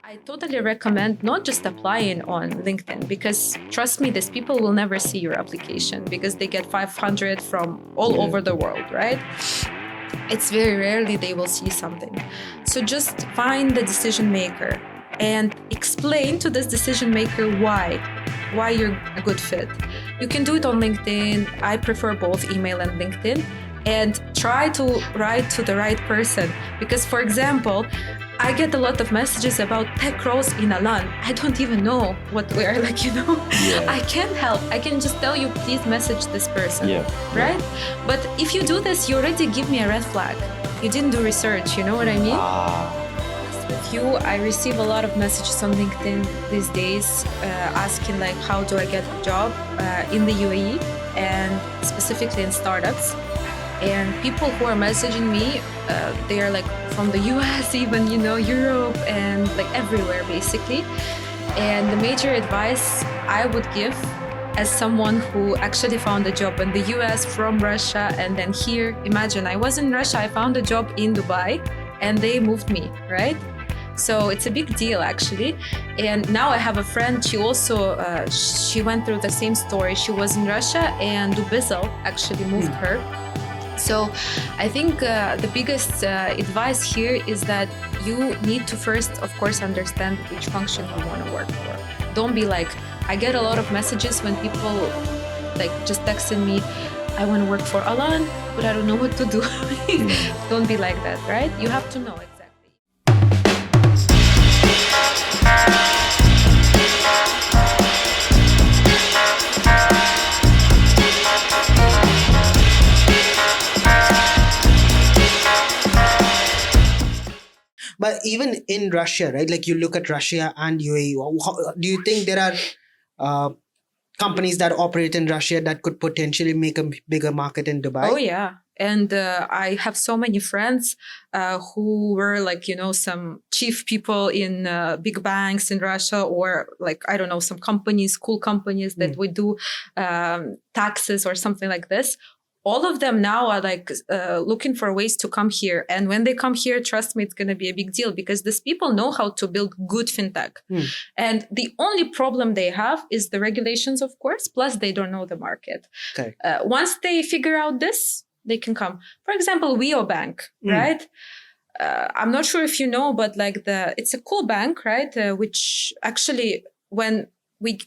I totally recommend not just applying on LinkedIn because trust me, these people will never see your application because they get 500 from all over the world, right? It's very rarely they will see something. So just find the decision maker and explain to this decision maker why you're a good fit. You can do it on LinkedIn. I prefer both email and LinkedIn. And try to write to the right person. Because, for example, I get a lot of messages about tech roles in Alaan. I don't even know what we are like, I can't help. I can just tell you, please message this person, right? But if you do this, you already give me a red flag. You didn't do research, you know what I mean? With you, I receive a lot of messages on LinkedIn these days asking like, how do I get a job in the UAE and specifically in startups? And people who are messaging me, they are like from the US, even, Europe and like everywhere basically. And the major advice I would give as someone who actually found a job in the US from Russia and then here, imagine I was in Russia, I found a job in Dubai and they moved me, right? So it's a big deal actually. And now I have a friend, she also, she went through the same story. She was in Russia and Gazala actually moved her. So I think the biggest advice here is that you need to first, of course, understand which function you want to work for. Don't be like, I get a lot of messages when people like just texting me, I want to work for Alaan, but I don't know what to do. Don't be like that, right? You have to know exactly. But even in Russia, right? Like you look at Russia and UAE, do you think there are companies that operate in Russia that could potentially make a bigger market in Dubai? Oh, yeah. And I have so many friends who were like, some chief people in big banks in Russia or like, I don't know, some companies, cool companies that would do taxes or something like this. All of them now are like looking for ways to come here. And when they come here, trust me, it's going to be a big deal because these people know how to build good FinTech. And the only problem they have is the regulations, of course, plus they don't know the market. Okay. Once they figure out this, they can come. For example, Weo Bank, right? I'm not sure if you know, but like it's a cool bank, right? Which actually when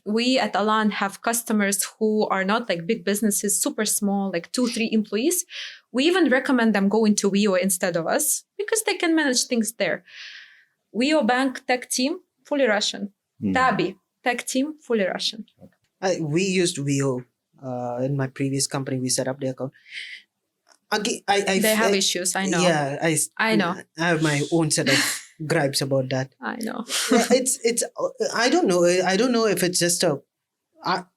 we at Alaan have customers who are not like big businesses, super small, like 2-3 employees. We even recommend them go into Weo instead of us because they can manage things there. Weo Bank tech team, fully Russian. Tabi, tech team, fully Russian. We used Weo in my previous company. We set up the account. Again, they have issues, I know. Yeah, I know. I have my own set of gripes about that. I know. It's I don't know. I don't know if it's just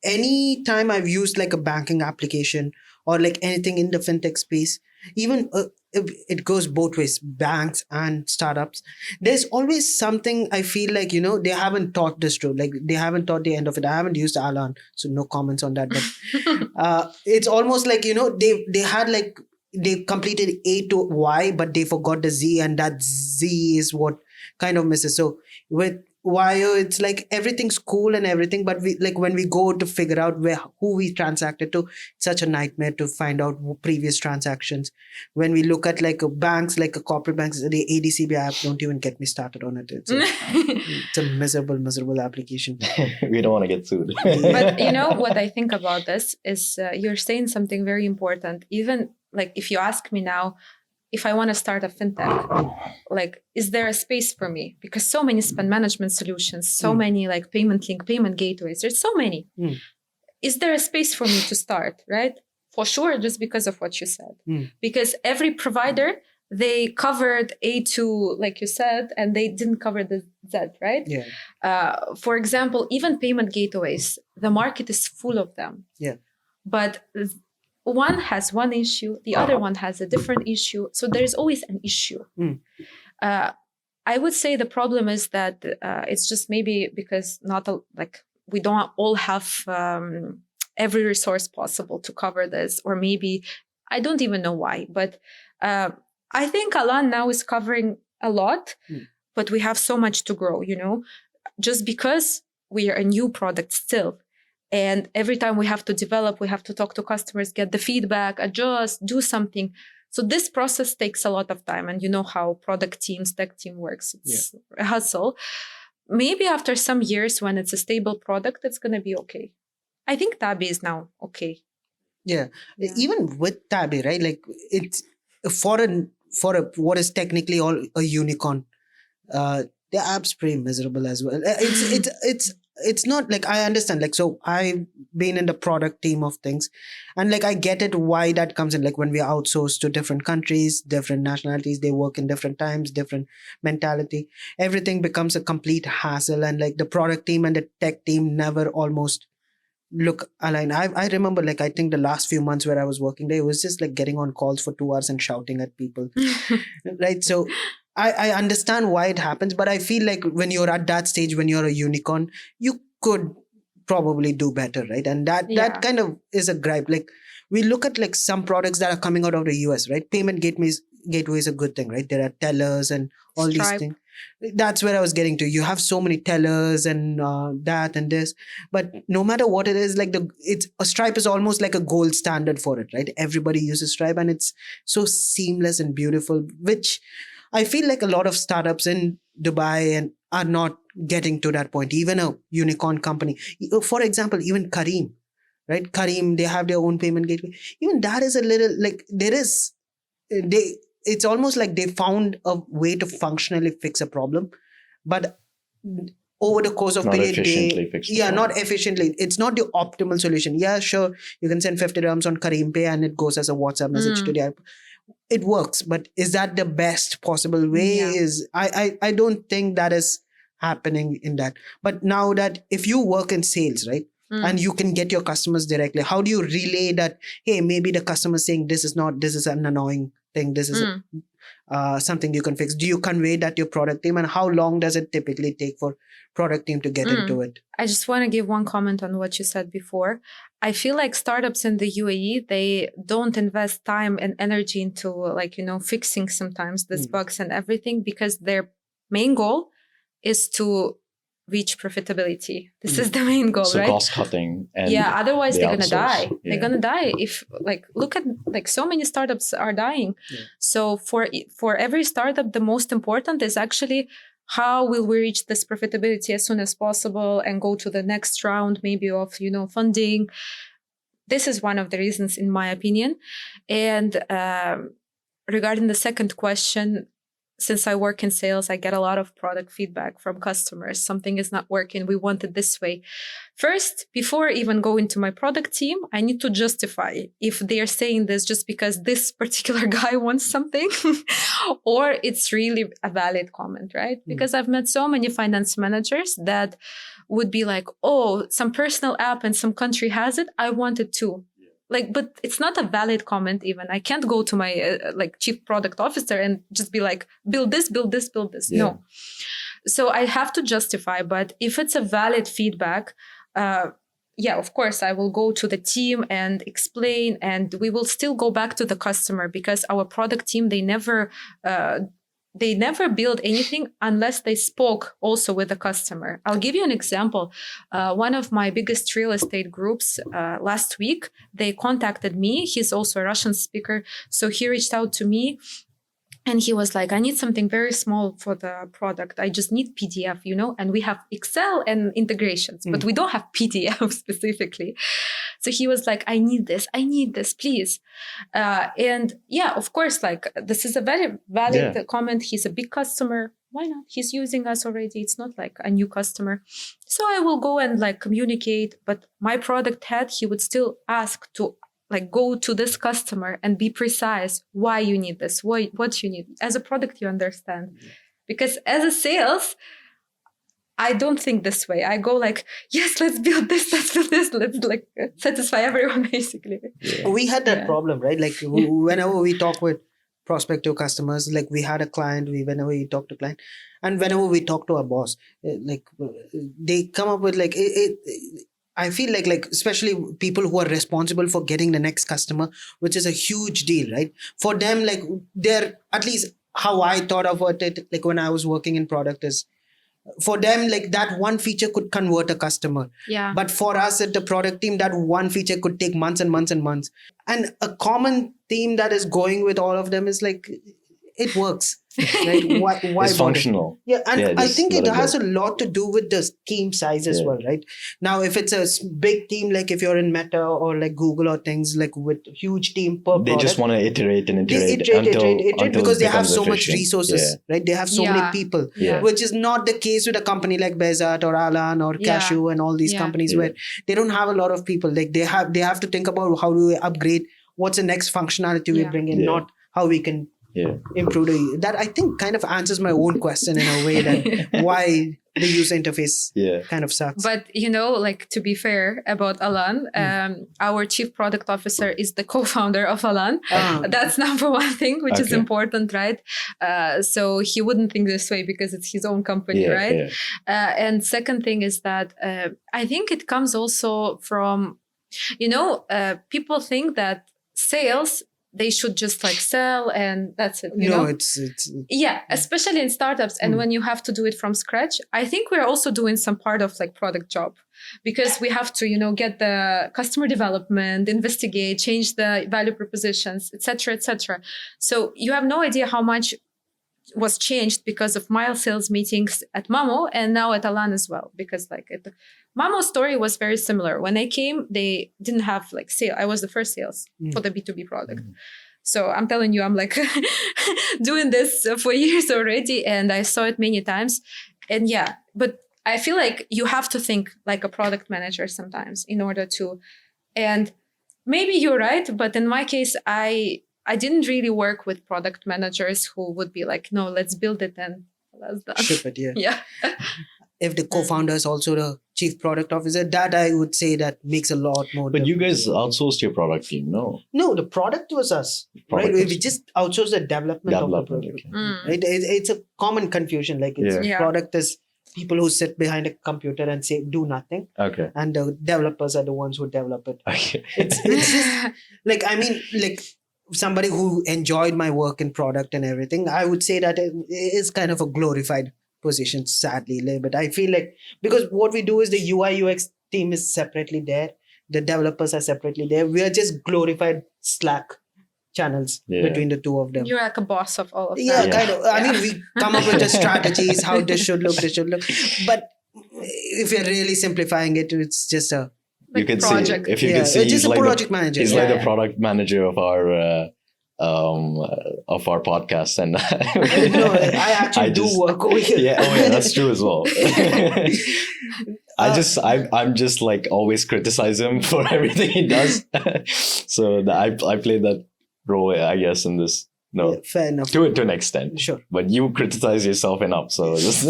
any time I've used like a banking application or like anything in the FinTech space, even it goes both ways, banks and startups. There's always something I feel like, they haven't taught this truth. Like they haven't taught the end of it. I haven't used Alaan, so no comments on that. But it's almost like, they had like, they completed A to Y, but they forgot the Z, and that Z is what kind of misses. So with Wire, it's like everything's cool and everything, but we like when we go to figure out who we transacted to, it's such a nightmare to find out previous transactions. When we look at like banks, like a corporate banks, the ADCB app, don't even get me started on it. It's a miserable application. We don't want to get sued. But what I think about this is you're saying something very important. Even like if you ask me now, if I want to start a FinTech, like, is there a space for me? Because so many spend management solutions, so many like payment link, payment gateways, there's so many. Is there a space for me to start, right? For sure, just because of what you said. Because every provider, they covered A2, like you said, and they didn't cover the Z, right? Yeah. For example, even payment gateways, the market is full of them. Yeah. But one has one issue, the other one has a different issue. So there's always an issue. I would say the problem is that it's just maybe because we don't all have every resource possible to cover this, or maybe I don't even know why. But I think Alaan now is covering a lot. but we have so much to grow, just because we are a new product still. And every time we have to develop, we have to talk to customers, get the feedback, adjust, do something. So this process takes a lot of time. And you know how product teams, tech team works. It's a hustle. Maybe after some years when it's a stable product, it's going to be okay. I think Tabby is now okay. Yeah. Even with Tabby, right? Like it's for a what is technically all a unicorn. The app's pretty miserable as well. It's not like I understand. Like, so I've been in the product team of things, and like I get it why that comes in. Like when we outsource to different countries, different nationalities, they work in different times, different mentality. Everything becomes a complete hassle, and like the product team and the tech team never almost look aligned. I remember, like, I think the last few months where I was working there, it was just like getting on calls for 2 hours and shouting at people. Right. So I understand why it happens, but I feel like when you're at that stage, when you're a unicorn, you could probably do better, right? And that kind of is a gripe. Like we look at like some products that are coming out of the US, right? Payment gateway is a good thing, right? There are tellers and all these things. That's where I was getting to. You have so many tellers and that and this, but no matter what it is, like a Stripe is almost like a gold standard for it, right? Everybody uses Stripe, and it's so seamless and beautiful, which I feel like a lot of startups in Dubai and are not getting to that point. Even a unicorn company, for example, even Kareem, right? Kareem, they have their own payment gateway. Even that is a little like it's almost like they found a way to functionally fix a problem, but over the course of period, not efficiently. It's not the optimal solution. Yeah, sure, you can send 50 dirhams on Kareem Pay and it goes as a WhatsApp message to the app. It works, but is that the best possible way? I don't think that is happening in that. But now that if you work in sales, right, and you can get your customers directly, how do you relay that? Hey, maybe the customer is saying this is an annoying thing. This is something you can fix. Do you convey that to your product team, and how long does it typically take for product team to get into it? I just want to give one comment on what you said before. I feel like startups in the UAE, they don't invest time and energy into fixing sometimes these bugs and everything, because their main goal is to reach profitability. This is the main goal, right? So cost cutting. And otherwise they're going to die. They're going to die. If look at so many startups are dying. So for every startup, the most important is actually how will we reach this profitability as soon as possible and go to the next round maybe of funding. This is one of the reasons, in my opinion. And regarding the second question, since I work in sales, I get a lot of product feedback from customers. Something is not working. We want it this way. First, before even going to my product team, I need to justify if they are saying this just because this particular guy wants something or it's really a valid comment, right? Because I've met so many finance managers that would be like, oh, some personal app in some country has it. I want it too. But it's not a valid comment even. I can't go to my chief product officer and just be like, build this, build this, build this. Yeah. No. So I have to justify. But if it's a valid feedback, of course, I will go to the team and explain, and we will still go back to the customer, because our product team, they never build anything unless they spoke also with the customer. I'll give you an example. One of my biggest real estate groups last week, they contacted me. He's also a Russian speaker. So he reached out to me and he was like, I need something very small for the product. I just need PDF, and we have Excel and integrations, but we don't have PDF specifically. So he was like, I need this, please. And of course, this is a very valid comment. He's a big customer. Why not? He's using us already. It's not like a new customer. So I will go and communicate. But my product head, he would still ask to go to this customer and be precise why you need this, what you need. As a product, you understand. Because as a sales, I don't think this way. I go yes, let's build this, let's satisfy everyone, basically. Yeah. We had that problem, right? Whenever we talk with prospective customers, we had a client, whenever we talk to client, and whenever we talk to our boss, they come up with I feel like especially people who are responsible for getting the next customer, which is a huge deal, right? For them, they're at least how I thought about it, like when I was working in product, is for them, like that one feature could convert a customer. Yeah. But for us at the product team, that one feature could take months and months and months. And a common theme that is going with all of them is like, it works. Right? Why It's bother? functional. Yeah, and I just think let it has go. a lot to do with the team size as Yeah. well, right? Now, if it's a big team, like if you're in Meta or like Google or things like with huge team per They product, just want to iterate and they iterate, iterate until because it they have becomes so much efficient. resources, right? They have so Yeah. many people, Yeah. which is not the case with a company like Bezat or Alaan or Yeah. Cashew and all these Yeah. companies Yeah. where they don't have a lot of people. Like they have to think about how do we upgrade, what's the next functionality we Yeah. bring in, Yeah. not how we can Yeah. improve that. I think kind of answers my own question in a way that why the user interface Yeah. kind of sucks. But like to be fair about Alaan, our chief product officer is the co-founder of Alaan. That's number one thing, which is Okay. important, right? So he wouldn't think this way because it's his own company, Yeah. right? Yeah. And second thing is that I think it comes also from, people think that sales, they should just like sell and that's it. No, know? it's Yeah, especially in startups and when you have to do it from scratch. I think we're also doing some part of like product job because we have to, get the customer development, investigate, change the value propositions, etc., etc. So you have no idea how much was changed because of my sales meetings at Mamo and now at Alaan as well. Because like Mamo's story was very similar. When I came, they didn't have like sale. I was the first sales for the B2B product. So I'm telling you, I'm like doing this for years already and I saw it many times. And yeah, but I feel like you have to think like a product manager sometimes in order to, and maybe you're right, but in my case, I didn't really work with product managers who would be like, no, let's build it and that's done. ship it, yeah. Yeah. If the co-founder is also the chief product officer, that I would say that makes a lot more But you difference. guys outsourced your product team, no? No, the product was us, Product right? We was- just outsourced the development of the Development. product. Okay. Right? It's a common confusion. Like it's Yeah. product is people who sit behind a computer and say do nothing, Okay. and the developers are the ones who develop it. Okay. It's just like, I mean, like somebody who enjoyed my work in product and everything, I would say that it is kind of a glorified position, sadly. But I feel like because what we do is the UI UX team is separately there, the developers are separately there. We are just glorified Slack channels Yeah. between the two of them. You're like a boss of all of Yeah, them. kind of. I Yeah. mean, we come up with the strategies, how this should look, But if you're really simplifying it, it's just a You could project. say, if you yeah, could say, it's just he's a like project the, manager. he's Yeah. like the product manager of our podcast, and No, I actually do work over here. Yeah, oh yeah, that's true as well. I'm just like always criticize him for everything he does. So I played that role, I guess, in this. No, Yeah, fair enough. to an extent. Sure. But you criticize yourself enough, so just,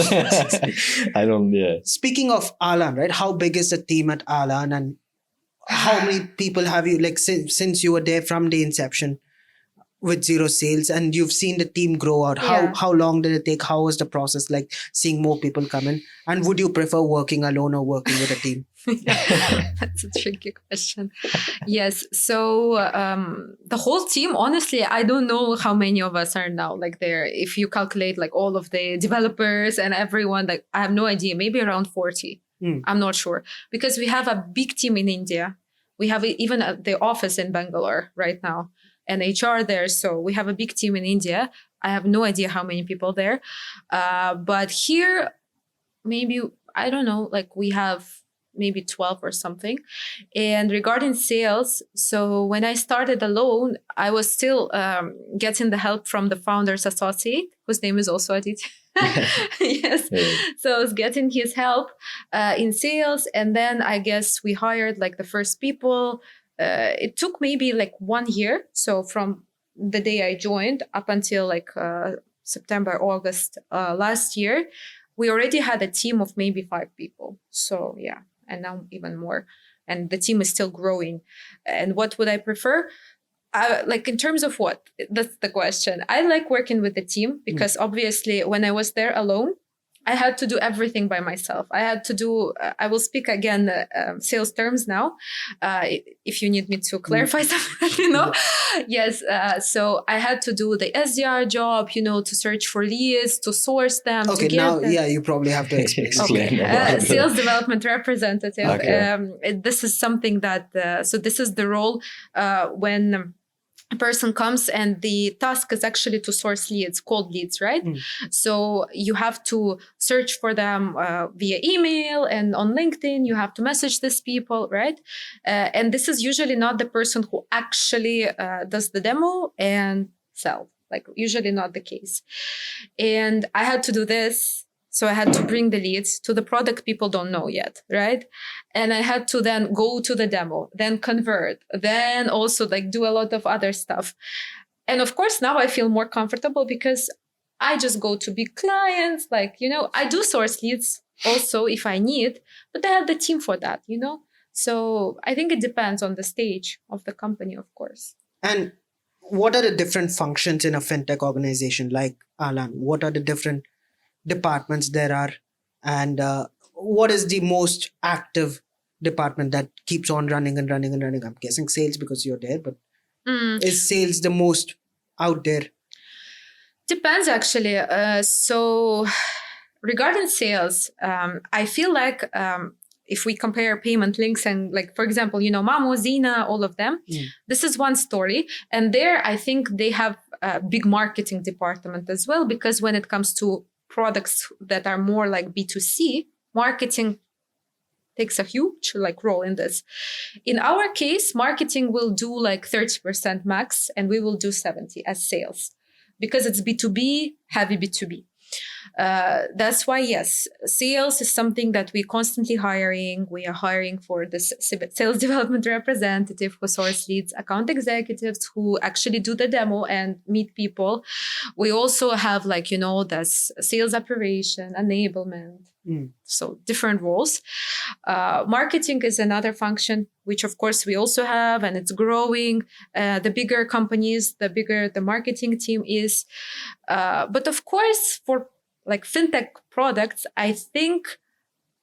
I don't. Yeah. Speaking of Alaan, right? How big is the team at Alaan, and how many people have you like since you were there from the inception with zero sales, and you've seen the team grow out? Yeah. How long did it take? How was the process like seeing more people come in? And would you prefer working alone or working with a team? That's a tricky question. Yes. So the whole team, honestly, I don't know how many of us are now like there. If you calculate like all of the developers and everyone, like I have no idea, maybe around 40. I'm not sure because we have a big team in India. We have even the office in Bangalore right now and HR there. So we have a big team in India. I have no idea how many people there. But here, maybe, I don't know, like we have maybe 12 or something. And regarding sales, so when I started alone, I was still getting the help from the founder's associate, whose name is also Aditya. Yes. Yeah. So I was getting his help in sales. And then I guess we hired like the first people. It took maybe like 1 year. So from the day I joined up until like September, August last year, we already had a team of maybe 5 people. So yeah, and now even more. And the team is still growing. And what would I prefer? Like in terms of what? That's the question. I like working with the team because obviously when I was there alone, I had to do everything by myself. I had to do, I will speak again sales terms now. If you need me to clarify something, Yes. So I had to do the SDR job, to search for leads, to source them, Okay, to get now, them. yeah, you probably have to explain. Explain about it. Sales development representative. Okay. This is something that, so this is the role when a person comes and the task is actually to source leads, cold leads, right? So you have to search for them via email and on LinkedIn. You have to message these people, right? And this is usually not the person who actually does the demo and sell. Like usually not the case. And I had to do this. So I had to bring the leads to the product people don't know yet, right? And I had to then go to the demo, then convert, then also like do a lot of other stuff. And of course, now I feel more comfortable because I just go to big clients. Like, I do source leads also if I need, but I have the team for that, So I think it depends on the stage of the company, of course. And what are the different functions in a fintech organization like Alaan? What are the different departments there are, and what is the most active department that keeps on running and running and running? I'm guessing sales because you're there, but is sales the most out there? Depends actually. So regarding sales, I feel like if we compare payment links and like, for example, Mamo, Zina, all of them, this is one story. And there, I think they have a big marketing department as well, because when it comes to products that are more like B2C, marketing takes a huge role in this. In our case, marketing will do like 30% max, and we will do 70 as sales because it's B2B, heavy B2B. That's why, yes, sales is something that we're constantly hiring. We are hiring for this sales development representative who source leads, account executives who actually do the demo and meet people. We also have this sales operation, enablement. So different roles. Marketing is another function, which of course we also have, and it's growing. The bigger companies, the bigger the marketing team is. But of course, for fintech products, I think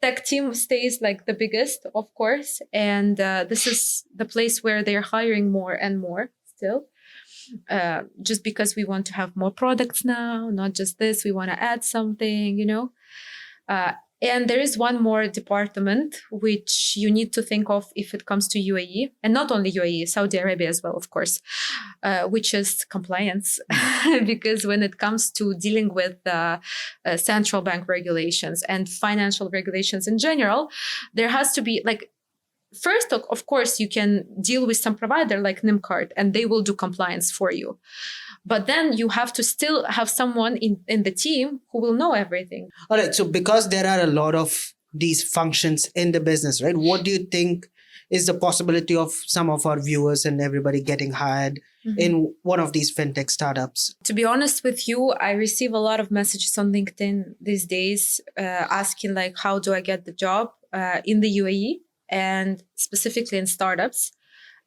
tech team stays the biggest, of course. And this is the place where they're hiring more and more still. Just because we want to have more products now, not just this, we want to add something, and there is one more department which you need to think of if it comes to UAE, and not only UAE, Saudi Arabia as well, of course, which is compliance. Because when it comes to dealing with central bank regulations and financial regulations in general, there has to be first, of course, you can deal with some provider like NIMCard, and they will do compliance for you. But then you have to still have someone in the team who will know everything. All right. So because there are a lot of these functions in the business, right? What do you think is the possibility of some of our viewers and everybody getting hired in one of these fintech startups? To be honest with you, I receive a lot of messages on LinkedIn these days asking how do I get the job in the UAE and specifically in startups.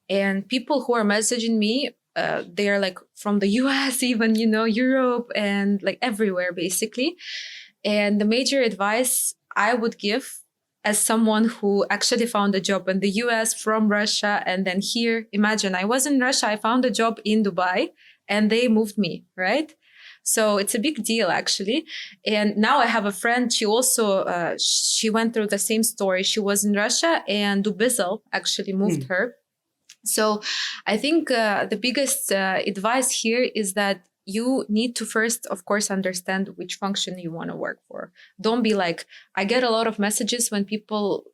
And people who are messaging me, they are from the US, even, Europe, and everywhere basically. And the major advice I would give as someone who actually found a job in the US from Russia and then here, imagine I was in Russia, I found a job in Dubai and they moved me, right? So it's a big deal actually. And now I have a friend, she also, she went through the same story. She was in Russia and Dubizzle actually moved her. So I think the biggest advice here is that you need to first, of course, understand which function you want to work for. Don't be I get a lot of messages when people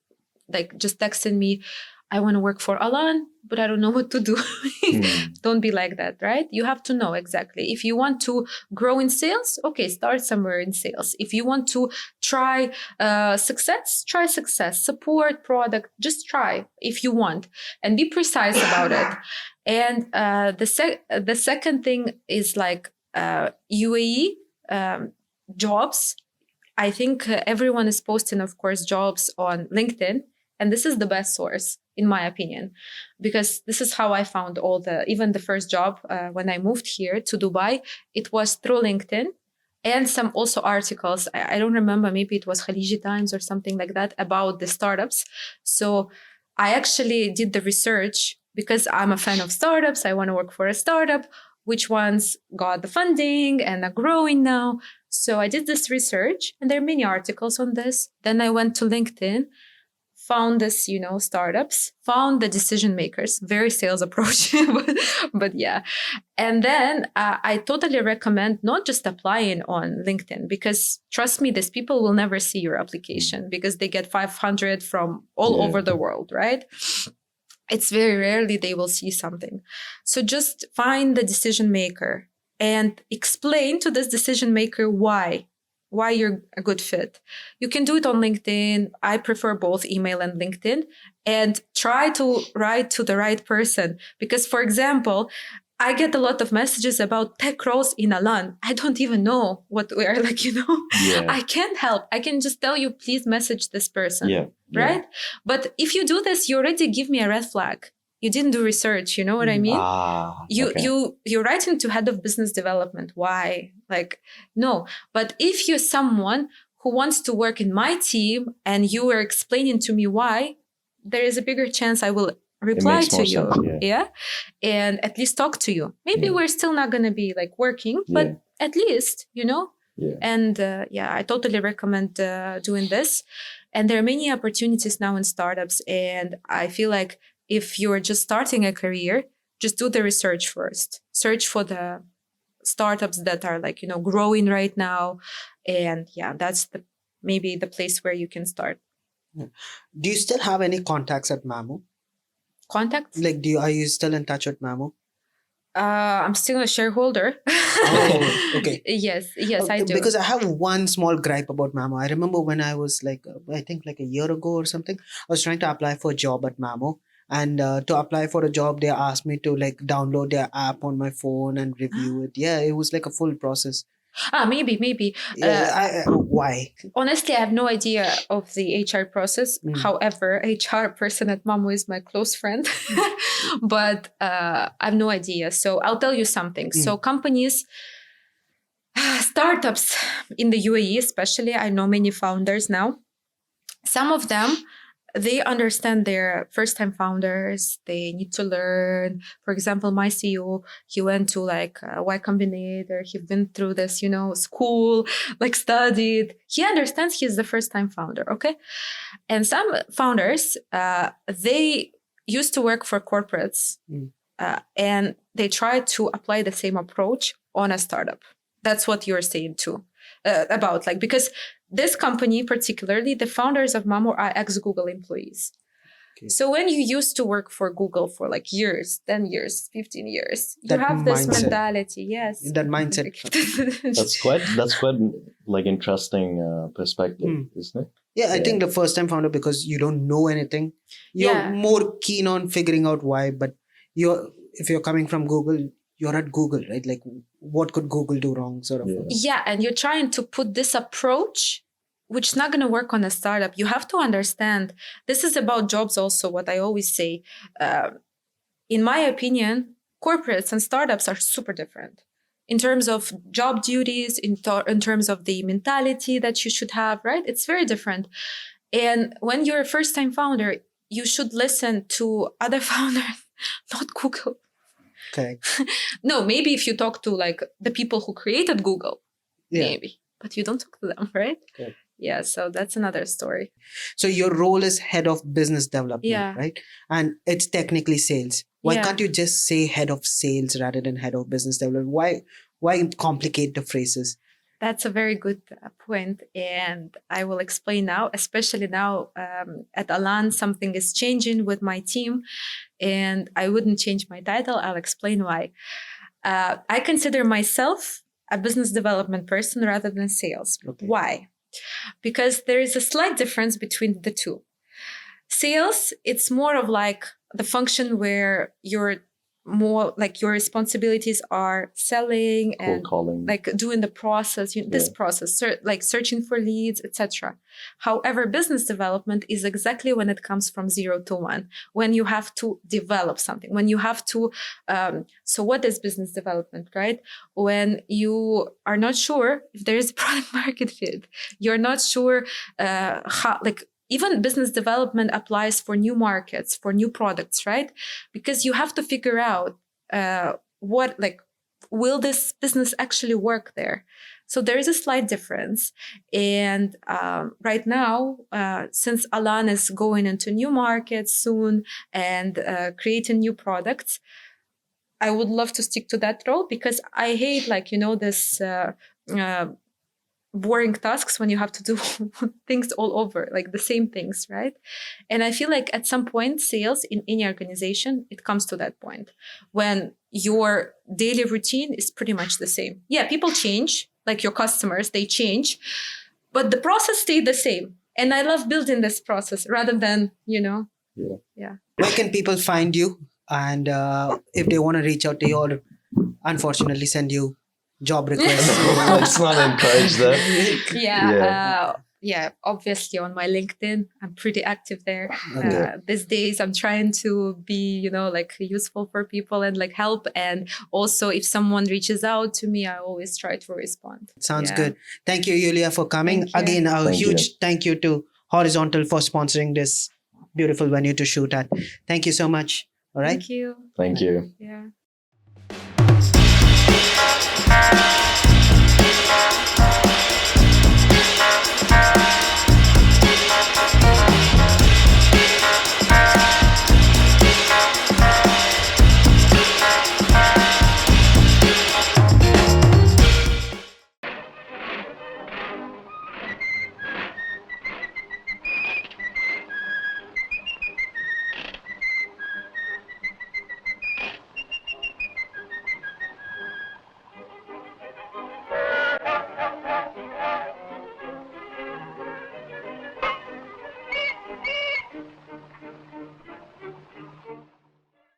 just texting me, I want to work for Alaan, but I don't know what to do. Don't be like that, right? You have to know exactly. If you want to grow in sales, okay, start somewhere in sales. If you want to try success, try success, support, product, just try if you want and be precise about it. And the second thing is UAE jobs. I think everyone is posting, of course, jobs on LinkedIn. And this is the best source, in my opinion, because this is how I found even the first job when I moved here to Dubai. It was through LinkedIn. and some also articles. I don't remember, maybe it was Khaliji Times or something like that about the startups. So I actually did the research because I'm a fan of startups. I want to work for a startup, which ones got the funding and are growing now. So I did this research, and there are many articles on this. Then I went to LinkedIn, found this, startups, found the decision makers, very sales approach, but yeah. And then I totally recommend not just applying on LinkedIn, because trust me, these people will never see your application because they get 500 from all over the world, right? It's very rarely they will see something. So just find the decision maker and explain to this decision maker why you're a good fit. You can do it on LinkedIn. I prefer both email and LinkedIn, and try to write to the right person. Because, for example, I get a lot of messages about tech roles in Alaan. I don't even know what we are like, I can't help. I can just tell you, please message this person. Right? But if you do this, you already give me a red flag. You didn't do research. You know what I mean? You're writing to head of business development. Why? Like, no. But if you're someone who wants to work in my team and you are explaining to me why, there is a bigger chance I will reply to you. Sense, and at least talk to you. Maybe we're still not going to be like working, but at least, And I totally recommend doing this. And there are many opportunities now in startups. And I feel like if you're just starting a career, just do the research first. Search for the startups that are like, growing right now. And that's maybe the place where you can start. Do you still have any contacts at Mamo? Contacts? Like, are you still in touch with Mamo? I'm still a shareholder. Oh, okay. Yes, I do. Because I have one small gripe about Mamo. I remember when I was I think like a year ago or something, I was trying to apply for a job at Mamo. And to apply for a job, they asked me to like download their app on my phone and review it. Yeah, it was like a full process. Maybe. Why? Honestly, I have no idea of the HR process. However, HR person at Mamo is my close friend, but I have no idea. So I'll tell you something. So companies, startups in the UAE especially, I know many founders now. Some of them, they understand their first-time founders. They need to learn. For example, my CEO, he went to like Y Combinator. He's been through this, school, like studied. He understands he's the first-time founder, okay? And some founders, they used to work for corporates, and they try to apply the same approach on a startup. That's what you're saying too, about like, because this company, particularly, the founders of Mamo are ex-Google employees. Okay. So when you used to work for Google for like years, 10 years, 15 years, you have this mentality. Yes. That mindset. That's quite like interesting perspective, isn't it? Yeah, I think the first time founder, because you don't know anything, you're more keen on figuring out why. But if you're coming from Google, you're at Google, right? Like, what could Google do wrong, sort of? Yeah, and you're trying to put this approach, which is not going to work on a startup. You have to understand, this is about jobs also, what I always say. In my opinion, corporates and startups are super different in terms of job duties, in terms of the mentality that you should have, right? It's very different. And when you're a first-time founder, you should listen to other founders, not Google. Okay. No, maybe if you talk to like the people who created Google, maybe, but you don't talk to them, right? Okay. Yeah, so that's another story. So your role is head of business development, right? And it's technically sales. Why can't you just say head of sales rather than head of business development? Why complicate the phrases? That's a very good point. And I will explain now, especially now at Alaan, something is changing with my team. And I wouldn't change my title. I'll explain why. I consider myself a business development person rather than sales. Okay. Why? Because there is a slight difference between the two. Sales, it's more of like the function where you're more like your responsibilities are selling Cold and calling. like doing the process, this Yeah. process, like searching for leads, etc. However, business development is exactly when it comes from 0 to 1, when you have to develop something, when you have to. So what is business development, right? When you are not sure if there is a product market fit, you're not sure how, like, even business development applies for new markets, for new products, right? Because you have to figure out what, like, will this business actually work there? So there is a slight difference. And right now, since Alaan is going into new markets soon and creating new products, I would love to stick to that role, because I hate, like, this boring tasks when you have to do things all over, like the same things, right? And I feel like at some point, sales in any organization, it comes to that point when your daily routine is pretty much the same. Yeah, people change, like your customers, they change, but the process stayed the same. And I love building this process rather than, yeah. Where can people find you? And if they want to reach out to you or unfortunately send you job requests. Let's not encourage that. Yeah, obviously on my LinkedIn, I'm pretty active there. Okay. These days, I'm trying to be, like, useful for people and like help. And also, if someone reaches out to me, I always try to respond. Sounds Yeah. good. Thank you, Yulia, for coming. Thank you. Again, a Thank you. huge thank you to Horizontal for sponsoring this beautiful venue to shoot at. Thank you so much. All right. Thank you. Thank you. Yeah.